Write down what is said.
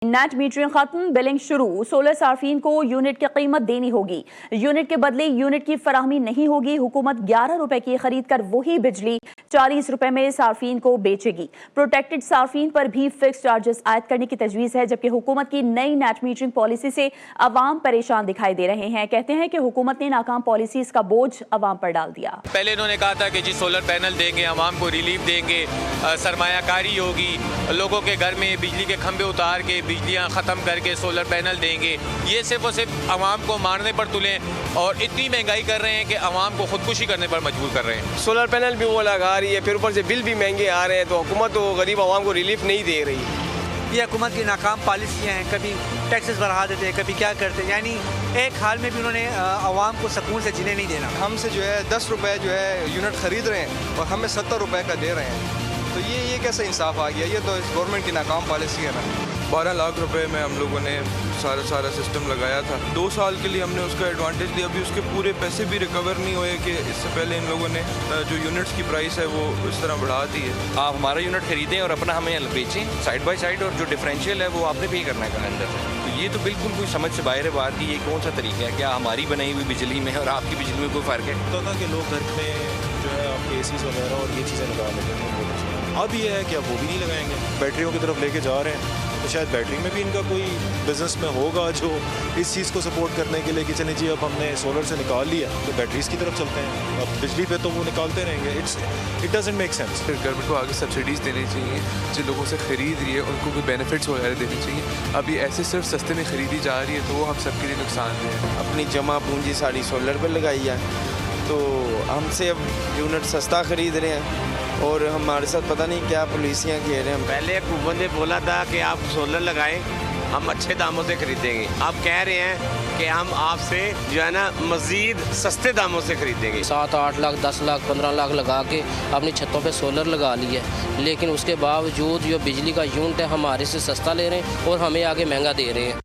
Net metering खत्म, billing शुरू। Solar सार्फिन को यूनिट की कीमत देनी होगी। यूनिट के बदले यूनिट की फराहमी नहीं होगी। हुकूमत 11 रुपए की खरीद कर वही बिजली 40 रुपए में सार्फिन को बेचेगी। प्रोटेक्टेड सार्फिन पर भी फिक्स चार्जेस आयद करने की तजवीज़ है, जबकि हुकूमत की नई नेट मीटरिंग पॉलिसी से अवाम परेशान दिखाई दे रहे हैं। कहते हैं कि हुकूमत ने नाकाम पॉलिसी का बोझ अवाम पर डाल दिया। पहले इन्होंने कहा था कि जी सोलर पैनल देंगे, अवाम को रिलीफ देंगे, सरमायाकारी होगी, लोगों के घर में बिजली के खंभे उतार के बिजलियाँ ख़त्म करके सोलर पैनल देंगे। ये सिर्फ और सिर्फ आवाम को मारने पर तुलें और इतनी महंगाई कर रहे हैं कि आवाम को खुदकुशी करने पर मजबूर कर रहे हैं। सोलर पैनल भी वो लगा रही है, फिर ऊपर से बिल भी महंगे आ रहे हैं, तो हुकूमत तो गरीब आवाम को रिलीफ नहीं दे रही। ये हुकूमत की नाकाम पॉलिसियाँ हैं, कभी टैक्सेस बढ़ा देते हैं, कभी क्या करते हैं। यानी एक हाल में भी उन्होंने आवाम को सुकून से जीने नहीं देना। हमसे जो है 10 रुपये जो है यूनिट ख़रीद रहे हैं और हमें 70 रुपये का दे रहे हैं, तो ये कैसा इंसाफ आ गया? ये तो इस गवर्नमेंट की नाकाम पॉलिसी है ना। 12 लाख रुपए में हम लोगों ने सारा सिस्टम लगाया था। 2 साल के लिए हमने उसका एडवांटेज लिया, अभी उसके पूरे पैसे भी रिकवर नहीं हुए कि इससे पहले इन लोगों ने जो यूनिट्स की प्राइस है वो इस तरह बढ़ा दी है। आप हमारा यूनिट खरीदें और अपना हमें बेचें साइड बाय साइड, और जो डिफरेंशियल है वो आपने पे करना है कैलेंडर से। तो ये तो बिल्कुल कोई समझ से बाहर है बात की। ये कौन सा तरीका है? क्या हमारी बनाई हुई बिजली में और आपकी बिजली में कोई फ़र्क है? तो था कि लोग घर में जो है आपके एसीज वगैरह और ये चीज़ें लगा लेते हैं। अब ये है कि अब वो भी नहीं लगाएंगे, बैटरियों की तरफ लेके जा रहे हैं। तो शायद बैटरी में भी इनका कोई बिजनेस में होगा जो इस चीज़ को सपोर्ट करने के लिए कि चलें जी अब हमने सोलर से निकाल लिया तो बैटरीज की तरफ चलते हैं। अब बिजली पे तो वो निकालते रहेंगे। It doesn't make sense. फिर गवर्नमेंट को आगे सब्सिडीज़ देनी चाहिए, जिन लोगों से ख़रीद रही है उनको कोई बेनिफिट्स वगैरह देनी चाहिए। अभी ऐसे सिर्फ सस्ते में ख़रीदी जा रही है तो वो हम सबके लिए नुकसान है। अपनी जमा पूंजी सारी सोलर पर लगाई है, तो हमसे अब यूनिट सस्ता ख़रीद रहे हैं और हमारे साथ पता नहीं क्या पॉलिसियाँ खेल रहे हैं। पहले हुकूमत ने बोला था कि आप सोलर लगाएं, हम अच्छे दामों से खरीदेंगे। आप कह रहे हैं कि हम आपसे जो है ना मज़ीद सस्ते दामों से खरीदेंगे। 7-8 लाख 10 लाख 15 लाख लगा के अपनी छतों पे सोलर लगा ली है, लेकिन उसके बावजूद जो बिजली का यूनिट है हमारे से सस्ता ले रहे हैं और हमें आगे महंगा दे रहे हैं।